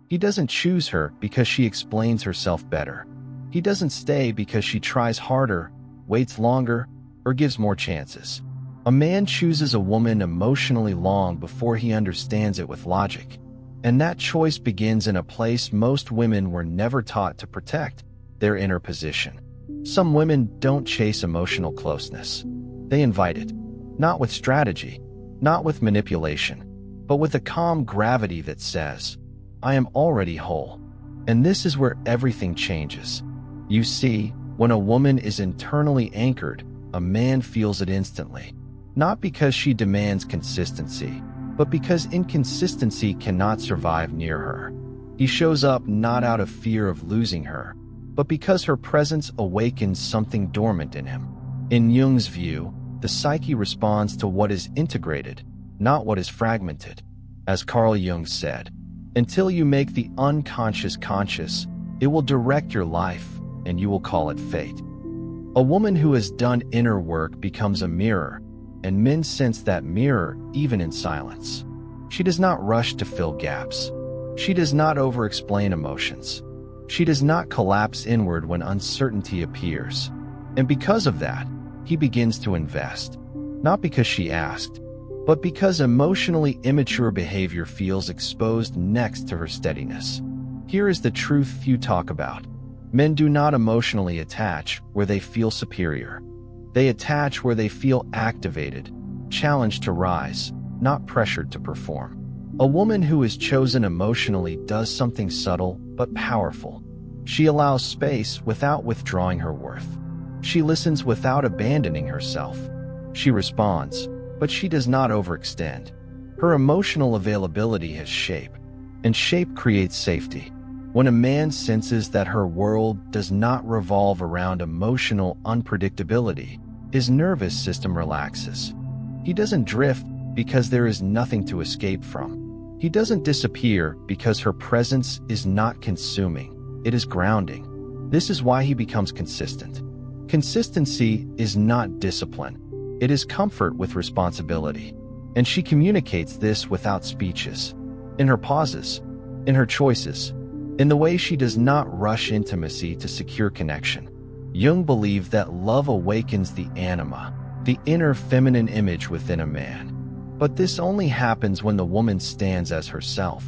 He doesn't choose her because she explains herself better. He doesn't stay because she tries harder, waits longer, or gives more chances. A man chooses a woman emotionally long before he understands it with logic. And that choice begins in a place most women were never taught to protect: their inner position. Some women don't chase emotional closeness. They invite it, not with strategy, not with manipulation, but with a calm gravity that says, "I am already whole." And this is where everything changes. You see, when a woman is internally anchored, a man feels it instantly. Not because she demands consistency, but because inconsistency cannot survive near her. He shows up not out of fear of losing her, but because her presence awakens something dormant in him. In Jung's view, the psyche responds to what is integrated, not what is fragmented. As Carl Jung said, "Until you make the unconscious conscious, it will direct your life, and you will call it fate." A woman who has done inner work becomes a mirror, and men sense that mirror even in silence. She does not rush to fill gaps. She does not over-explain emotions. She does not collapse inward when uncertainty appears. And because of that, he begins to invest. Not because she asked, but because emotionally immature behavior feels exposed next to her steadiness. Here is the truth few talk about. Men do not emotionally attach where they feel superior. They attach where they feel activated, challenged to rise, not pressured to perform. A woman who is chosen emotionally does something subtle but powerful. She allows space without withdrawing her worth. She listens without abandoning herself. She responds, but she does not overextend. Her emotional availability has shape, and shape creates safety. When a man senses that her world does not revolve around emotional unpredictability, his nervous system relaxes. He doesn't drift because there is nothing to escape from. He doesn't disappear because her presence is not consuming. It is grounding. This is why he becomes consistent. Consistency is not discipline. It is comfort with responsibility. And she communicates this without speeches. In her pauses, in her choices, in the way she does not rush intimacy to secure connection. Jung believed that love awakens the anima, the inner feminine image within a man. But this only happens when the woman stands as herself,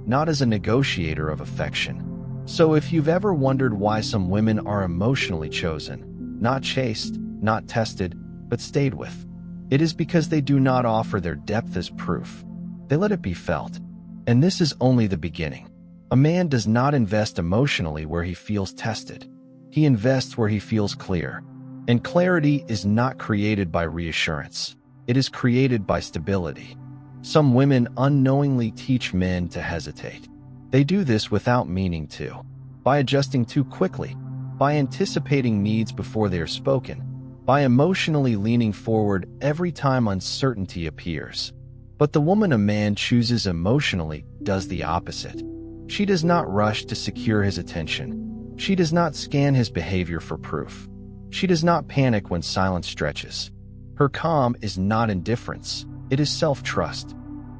not as a negotiator of affection. So if you've ever wondered why some women are emotionally chosen, not chased, not tested, but stayed with, it is because they do not offer their depth as proof. They let it be felt. And this is only the beginning. A man does not invest emotionally where he feels tested. He invests where he feels clear. And clarity is not created by reassurance. It is created by stability. Some women unknowingly teach men to hesitate. They do this without meaning to. By adjusting too quickly, by anticipating needs before they are spoken, by emotionally leaning forward every time uncertainty appears. But the woman a man chooses emotionally does the opposite. She does not rush to secure his attention. She does not scan his behavior for proof. She does not panic when silence stretches. Her calm is not indifference. It is self-trust.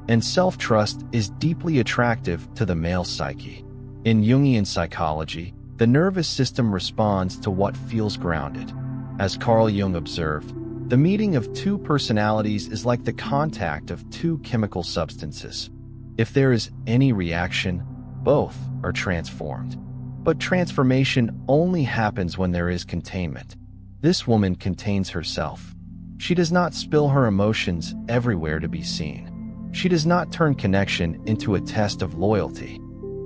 And self-trust is deeply attractive to the male psyche. In Jungian psychology, the nervous system responds to what feels grounded. As Carl Jung observed, the meeting of two personalities is like the contact of two chemical substances. If there is any reaction, both are transformed. But transformation only happens when there is containment. This woman contains herself. She does not spill her emotions everywhere to be seen. She does not turn connection into a test of loyalty.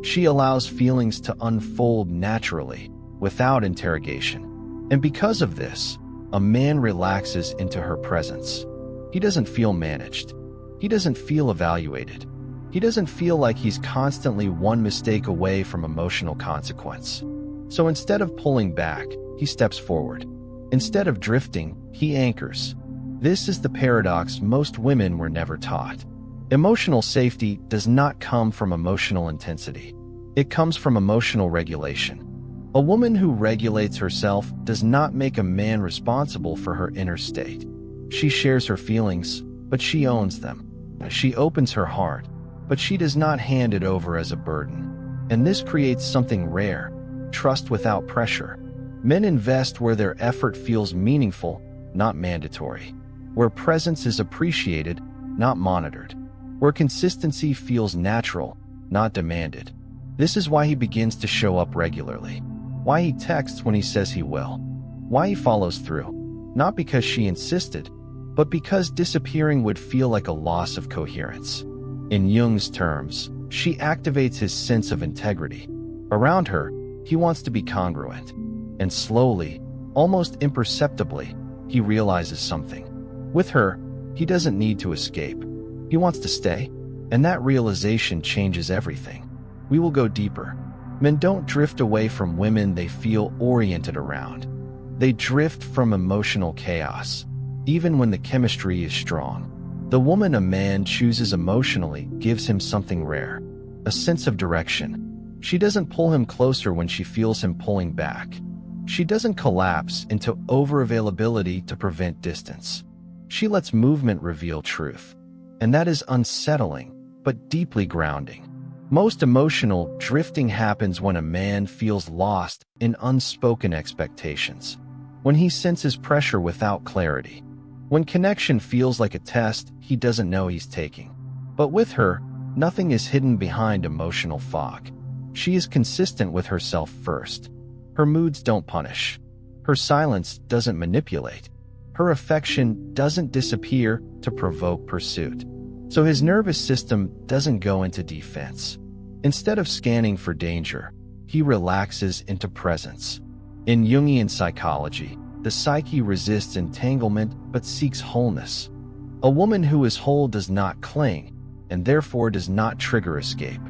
She allows feelings to unfold naturally, without interrogation. And because of this, a man relaxes into her presence. He doesn't feel managed. He doesn't feel evaluated. He doesn't feel like he's constantly one mistake away from emotional consequence. So instead of pulling back, he steps forward. Instead of drifting, he anchors. This is the paradox most women were never taught. Emotional safety does not come from emotional intensity. It comes from emotional regulation. A woman who regulates herself does not make a man responsible for her inner state. She shares her feelings, but she owns them. She opens her heart, but she does not hand it over as a burden. And this creates something rare: trust without pressure. Men invest where their effort feels meaningful, not mandatory. Where presence is appreciated, not monitored. Where consistency feels natural, not demanded. This is why he begins to show up regularly. Why he texts when he says he will. Why he follows through. Not because she insisted, but because disappearing would feel like a loss of coherence. In Jung's terms, she activates his sense of integrity. Around her, he wants to be congruent. And slowly, almost imperceptibly, he realizes something. With her, he doesn't need to escape. He wants to stay. And that realization changes everything. We will go deeper. Men don't drift away from women they feel oriented around. They drift from emotional chaos, even when the chemistry is strong. The woman a man chooses emotionally gives him something rare: a sense of direction. She doesn't pull him closer when she feels him pulling back. She doesn't collapse into over-availability to prevent distance. She lets movement reveal truth. And that is unsettling, but deeply grounding. Most emotional drifting happens when a man feels lost in unspoken expectations. When he senses pressure without clarity. When connection feels like a test he doesn't know he's taking. But with her, nothing is hidden behind emotional fog. She is consistent with herself first. Her moods don't punish. Her silence doesn't manipulate. Her affection doesn't disappear to provoke pursuit. So his nervous system doesn't go into defense. Instead of scanning for danger, he relaxes into presence. In Jungian psychology, the psyche resists entanglement but seeks wholeness. A woman who is whole does not cling, and therefore does not trigger escape.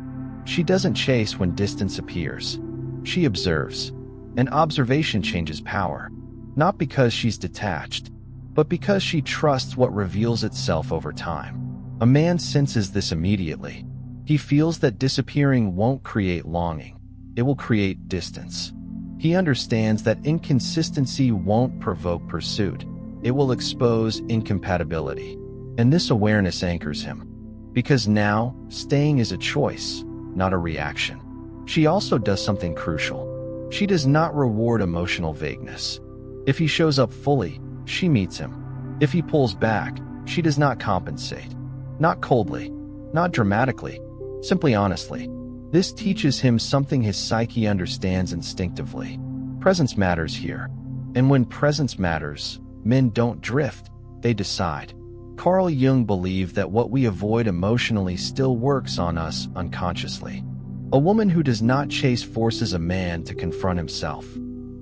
She doesn't chase when distance appears. She observes. And observation changes power, not because she's detached, but because she trusts what reveals itself over time. A man senses this immediately. He feels that disappearing won't create longing. It will create distance. He understands that inconsistency won't provoke pursuit. It will expose incompatibility. And this awareness anchors him. Because now, staying is a choice, not a reaction. She also does something crucial. She does not reward emotional vagueness. If he shows up fully, she meets him. If he pulls back, she does not compensate. Not coldly, not dramatically, simply honestly. This teaches him something his psyche understands instinctively. Presence matters here. And when presence matters, men don't drift, they decide. Carl Jung believed that what we avoid emotionally still works on us unconsciously. A woman who does not chase forces a man to confront himself.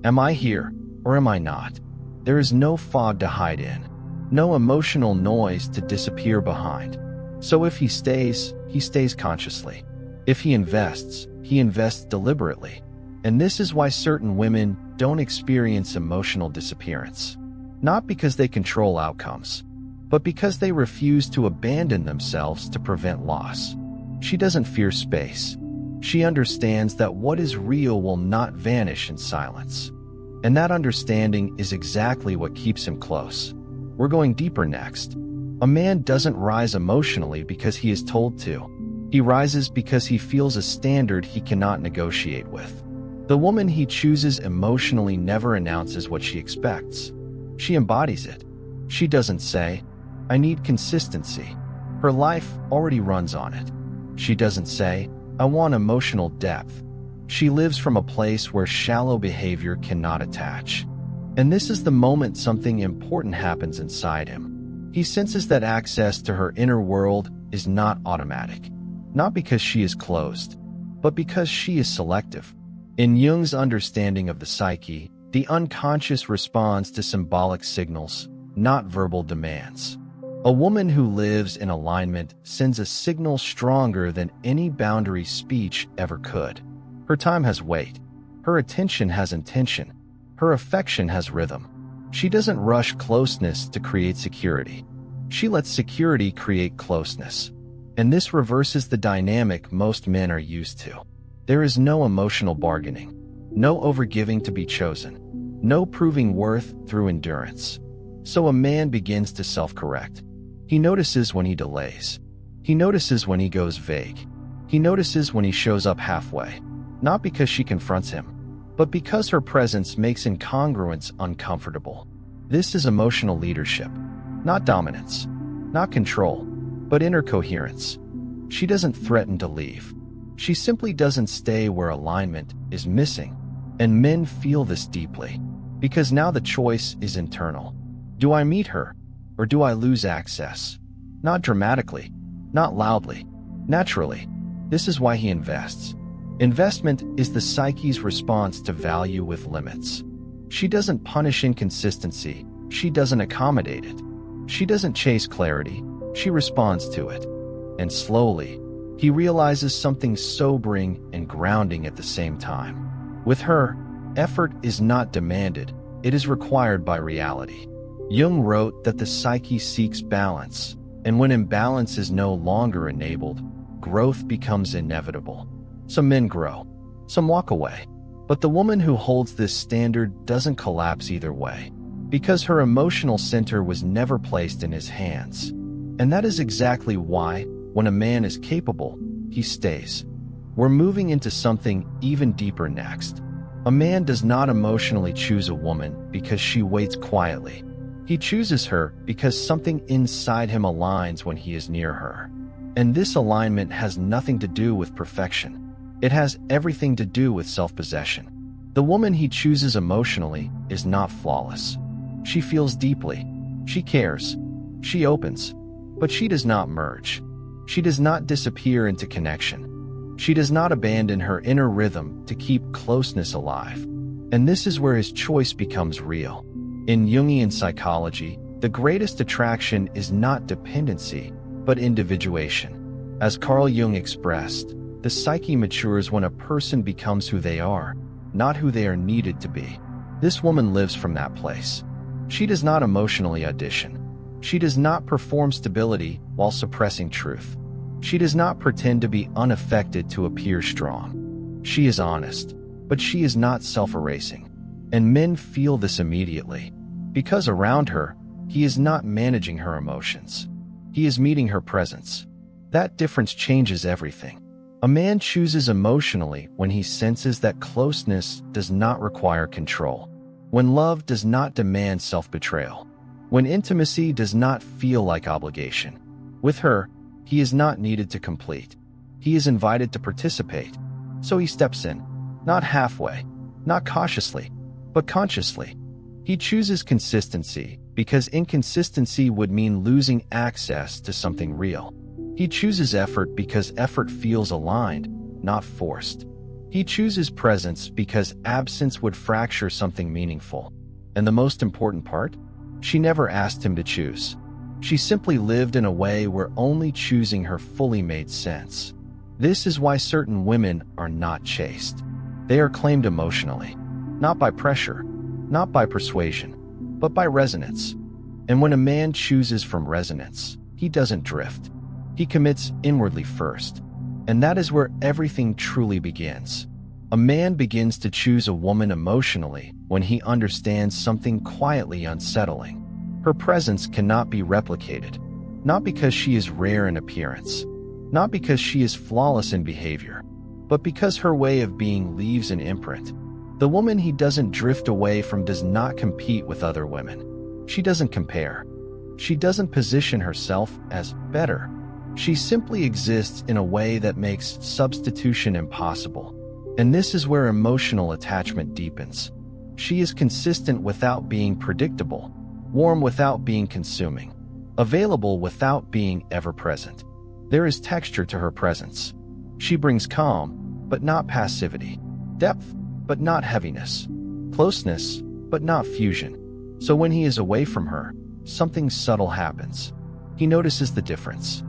Am I here, or am I not? There is no fog to hide in, no emotional noise to disappear behind. So if he stays consciously. If he invests deliberately. And this is why certain women don't experience emotional disappearance. Not because they control outcomes, but because they refuse to abandon themselves to prevent loss. She doesn't fear space. She understands that what is real will not vanish in silence. And that understanding is exactly what keeps him close. We're going deeper next. A man doesn't rise emotionally because he is told to. He rises because he feels a standard he cannot negotiate with. The woman he chooses emotionally never announces what she expects. She embodies it. She doesn't say, "I need consistency." Her life already runs on it. She doesn't say, "I want emotional depth." She lives from a place where shallow behavior cannot attach. And this is the moment something important happens inside him. He senses that access to her inner world is not automatic. Not because she is closed, but because she is selective. In Jung's understanding of the psyche, the unconscious responds to symbolic signals, not verbal demands. A woman who lives in alignment sends a signal stronger than any boundary speech ever could. Her time has weight. Her attention has intention. Her affection has rhythm. She doesn't rush closeness to create security. She lets security create closeness. And this reverses the dynamic most men are used to. There is no emotional bargaining, no overgiving to be chosen, no proving worth through endurance. So a man begins to self-correct. He notices when he delays. He notices when he goes vague. He notices when he shows up halfway, not because she confronts him, but because her presence makes incongruence uncomfortable. This is emotional leadership, not dominance, not control, but inner coherence. She doesn't threaten to leave. She simply doesn't stay where alignment is missing. And men feel this deeply, because now the choice is internal. Do I meet her, or do I lose access? Not dramatically, not loudly, naturally. This is why he invests. Investment is the psyche's response to value with limits. She doesn't punish inconsistency, she doesn't accommodate it. She doesn't chase clarity, she responds to it. And slowly, he realizes something sobering and grounding at the same time. With her, effort is not demanded, it is required by reality. Jung wrote that the psyche seeks balance, and when imbalance is no longer enabled, growth becomes inevitable. Some men grow, some walk away. But the woman who holds this standard doesn't collapse either way, because her emotional center was never placed in his hands. And that is exactly why, when a man is capable, he stays. We're moving into something even deeper next. A man does not emotionally choose a woman because she waits quietly. He chooses her because something inside him aligns when he is near her. And this alignment has nothing to do with perfection. It has everything to do with self-possession. The woman he chooses emotionally is not flawless. She feels deeply. She cares. She opens. But she does not merge. She does not disappear into connection. She does not abandon her inner rhythm to keep closeness alive. And this is where his choice becomes real. In Jungian psychology, the greatest attraction is not dependency, but individuation. As Carl Jung expressed, the psyche matures when a person becomes who they are, not who they are needed to be. This woman lives from that place. She does not emotionally audition. She does not perform stability while suppressing truth. She does not pretend to be unaffected to appear strong. She is honest, but she is not self-erasing. And men feel this immediately. Because around her, he is not managing her emotions. He is meeting her presence. That difference changes everything. A man chooses emotionally when he senses that closeness does not require control, when love does not demand self-betrayal, when intimacy does not feel like obligation. With her, he is not needed to complete. He is invited to participate. So he steps in, not halfway, not cautiously, but consciously. He chooses consistency because inconsistency would mean losing access to something real. He chooses effort because effort feels aligned, not forced. He chooses presence because absence would fracture something meaningful. And the most important part? She never asked him to choose. She simply lived in a way where only choosing her fully made sense. This is why certain women are not chased. They are claimed emotionally, not by pressure, not by persuasion, but by resonance. And when a man chooses from resonance, he doesn't drift. He commits inwardly first. And that is where everything truly begins. A man begins to choose a woman emotionally when he understands something quietly unsettling. Her presence cannot be replicated, not because she is rare in appearance, not because she is flawless in behavior, but because her way of being leaves an imprint. The woman he doesn't drift away from does not compete with other women. She doesn't compare. She doesn't position herself as better. She simply exists in a way that makes substitution impossible. And this is where emotional attachment deepens. She is consistent without being predictable, warm without being consuming, available without being ever-present. There is texture to her presence. She brings calm, but not passivity, depth, but not heaviness, closeness, but not fusion. So when he is away from her, something subtle happens. He notices the difference.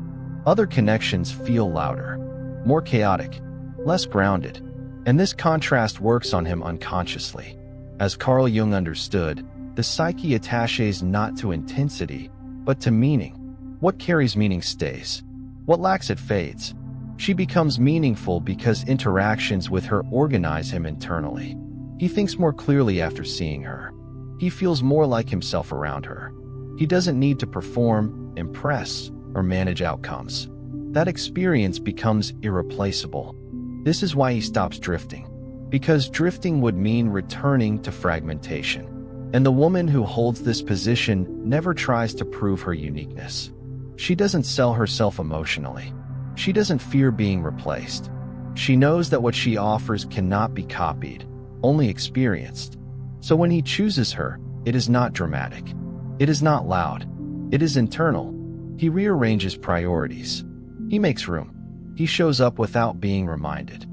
Other connections feel louder, more chaotic, less grounded, and this contrast works on him unconsciously. As Carl Jung understood, the psyche attaches not to intensity, but to meaning. What carries meaning stays. What lacks it fades. She becomes meaningful because interactions with her organize him internally. He thinks more clearly after seeing her. He feels more like himself around her. He doesn't need to perform, impress, or manage outcomes. that experience becomes irreplaceable. This is why he stops drifting, because drifting would mean returning to fragmentation. And the woman who holds this position never tries to prove her uniqueness. She doesn't sell herself emotionally. She doesn't fear being replaced. She knows that what she offers cannot be copied, only experienced. So when he chooses her, it is not dramatic. It is not loud. It is internal. He rearranges priorities. He makes room. He shows up without being reminded.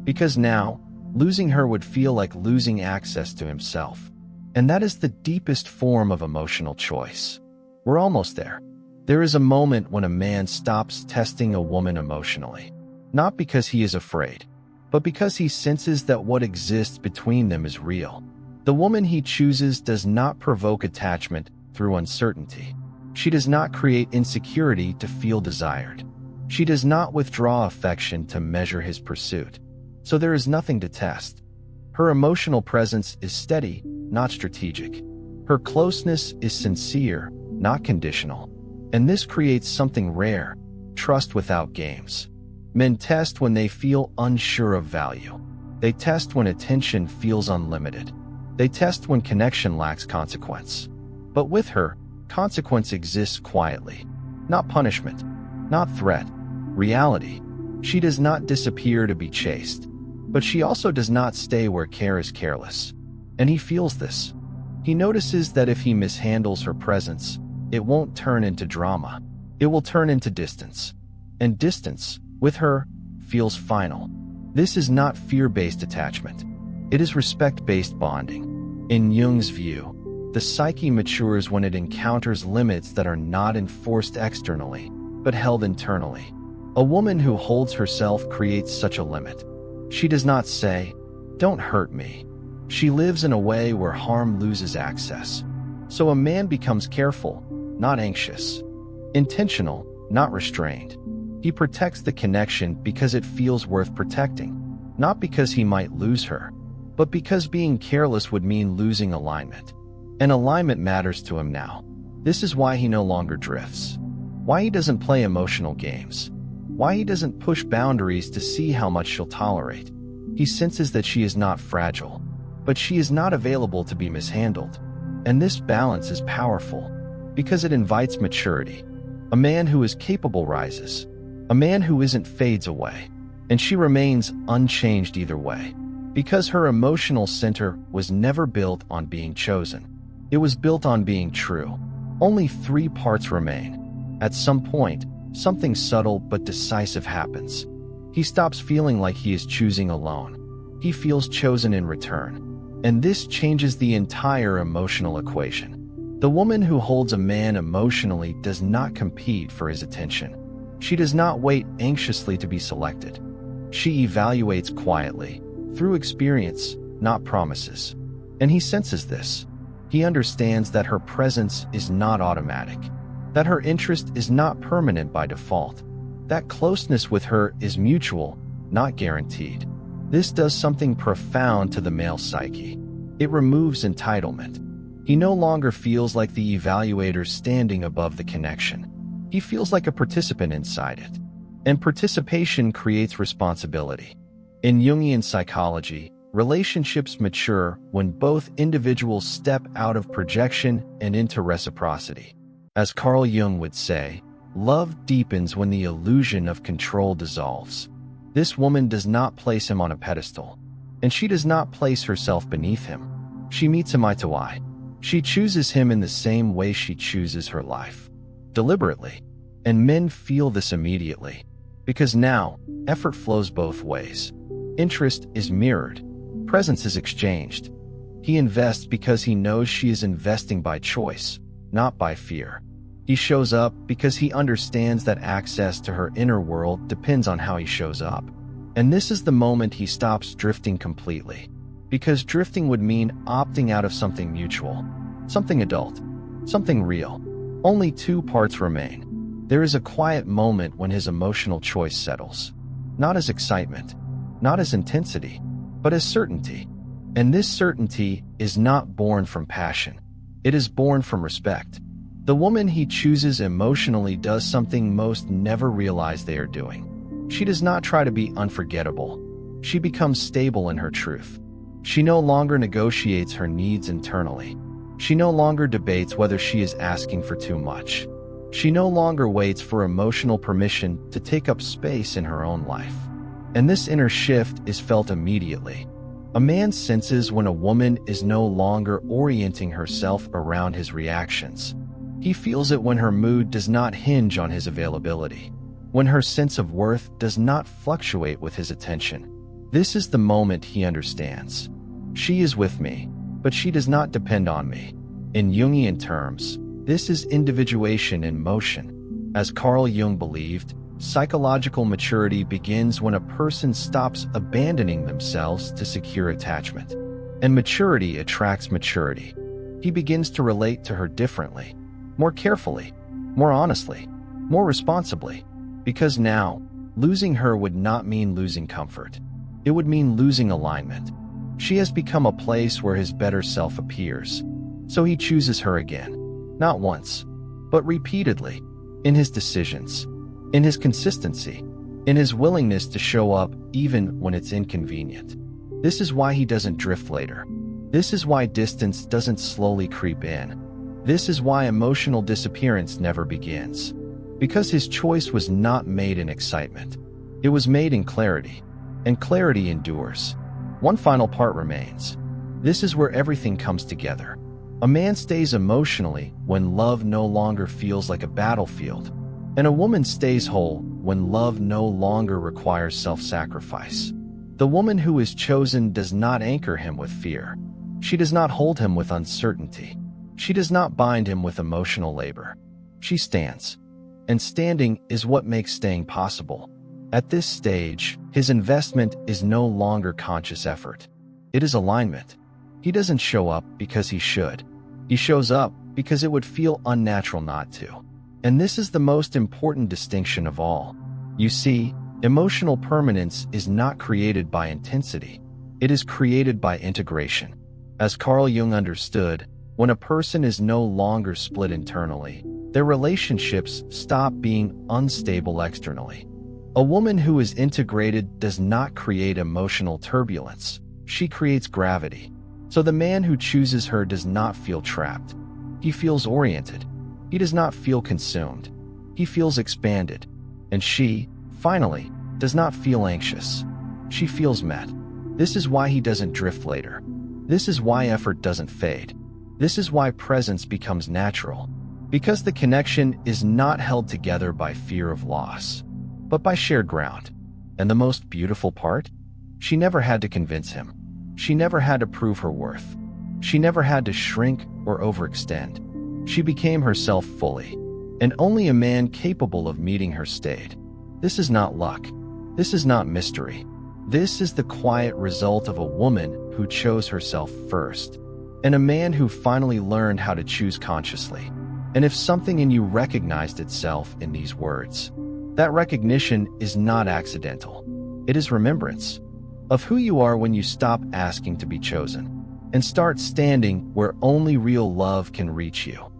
Because now, losing her would feel like losing access to himself. And that is the deepest form of emotional choice. We're almost there. There is a moment when a man stops testing a woman emotionally, not because he is afraid, but because he senses that what exists between them is real. The woman he chooses does not provoke attachment through uncertainty. She does not create insecurity to feel desired. She does not withdraw affection to measure his pursuit. So there is nothing to test. Her emotional presence is steady, not strategic. Her closeness is sincere, not conditional. And this creates something rare: trust without games. Men test when they feel unsure of value. They test when attention feels unlimited. They test when connection lacks consequence. But with her, consequence exists quietly. Not punishment, not threat, reality. She does not disappear to be chased. But she also does not stay where care is careless. And he feels this. He notices that if he mishandles her presence, it won't turn into drama. It will turn into distance. And distance, with her, feels final. This is not fear-based attachment. It is respect-based bonding. In Jung's view, the psyche matures when it encounters limits that are not enforced externally, but held internally. A woman who holds herself creates such a limit. She does not say, "Don't hurt me." She lives in a way where harm loses access. So a man becomes careful, not anxious. Intentional, not restrained. He protects the connection because it feels worth protecting, not because he might lose her, but because being careless would mean losing alignment. And alignment matters to him now. This is why he no longer drifts. Why he doesn't play emotional games. Why he doesn't push boundaries to see how much she'll tolerate. He senses that she is not fragile, but she is not available to be mishandled. And this balance is powerful because it invites maturity. A man who is capable rises. A man who isn't fades away. And she remains unchanged either way. Because her emotional center was never built on being chosen. It was built on being true. Only 3 parts remain. At some point, something subtle but decisive happens. He stops feeling like he is choosing alone. He feels chosen in return. And this changes the entire emotional equation. The woman who holds a man emotionally does not compete for his attention. She does not wait anxiously to be selected. She evaluates quietly, through experience, not promises. And he senses this. He understands that her presence is not automatic, that her interest is not permanent by default, that closeness with her is mutual, not guaranteed. This does something profound to the male psyche. It removes entitlement. He no longer feels like the evaluator standing above the connection. He feels like a participant inside it. And participation creates responsibility. In Jungian psychology, relationships mature when both individuals step out of projection and into reciprocity. As Carl Jung would say, love deepens when the illusion of control dissolves. This woman does not place him on a pedestal, and she does not place herself beneath him. She meets him eye to eye. She chooses him in the same way she chooses her life, deliberately. And men feel this immediately, because now, effort flows both ways. Interest is mirrored. Presence is exchanged. He invests because he knows she is investing by choice, not by fear. He shows up because he understands that access to her inner world depends on how he shows up. And this is the moment he stops drifting completely. Because drifting would mean opting out of something mutual, something adult, something real. Only 2 parts remain. There is a quiet moment when his emotional choice settles. Not as excitement, not as intensity, but as certainty. And this certainty is not born from passion. It is born from respect. The woman he chooses emotionally does something most never realize they are doing. She does not try to be unforgettable. She becomes stable in her truth. She no longer negotiates her needs internally. She no longer debates whether she is asking for too much. She no longer waits for emotional permission to take up space in her own life. And this inner shift is felt immediately. A man senses when a woman is no longer orienting herself around his reactions. He feels it when her mood does not hinge on his availability, when her sense of worth does not fluctuate with his attention. This is the moment he understands. She is with me, but she does not depend on me. In Jungian terms, this is individuation in motion. As Carl Jung believed, psychological maturity begins when a person stops abandoning themselves to secure attachment. And maturity attracts maturity. He begins to relate to her differently, more carefully, more honestly, more responsibly. Because now, losing her would not mean losing comfort. It would mean losing alignment. She has become a place where his better self appears. So he chooses her again, not once, but repeatedly, in his decisions, in his consistency, in his willingness to show up even when it's inconvenient. This is why he doesn't drift later. This is why distance doesn't slowly creep in. This is why emotional disappearance never begins. Because his choice was not made in excitement. It was made in clarity, and clarity endures. One final part remains. This is where everything comes together. A man stays emotionally when love no longer feels like a battlefield, and a woman stays whole when love no longer requires self-sacrifice. The woman who is chosen does not anchor him with fear. She does not hold him with uncertainty. She does not bind him with emotional labor. She stands. And standing is what makes staying possible. At this stage, his investment is no longer conscious effort. It is alignment. He doesn't show up because he should. He shows up because it would feel unnatural not to. And this is the most important distinction of all. You see, emotional permanence is not created by intensity. It is created by integration. As Carl Jung understood, when a person is no longer split internally, their relationships stop being unstable externally. A woman who is integrated does not create emotional turbulence. She creates gravity. So the man who chooses her does not feel trapped. He feels oriented. He does not feel consumed. He feels expanded. And she, finally, does not feel anxious. She feels met. This is why he doesn't drift later. This is why effort doesn't fade. This is why presence becomes natural. Because the connection is not held together by fear of loss, but by shared ground. And the most beautiful part? She never had to convince him. She never had to prove her worth. She never had to shrink or overextend. She became herself fully, and only a man capable of meeting her stayed. This is not luck. This is not mystery. This is the quiet result of a woman who chose herself first, and a man who finally learned how to choose consciously. And if something in you recognized itself in these words, that recognition is not accidental. It is remembrance of who you are when you stop asking to be chosen and start standing where only real love can reach you.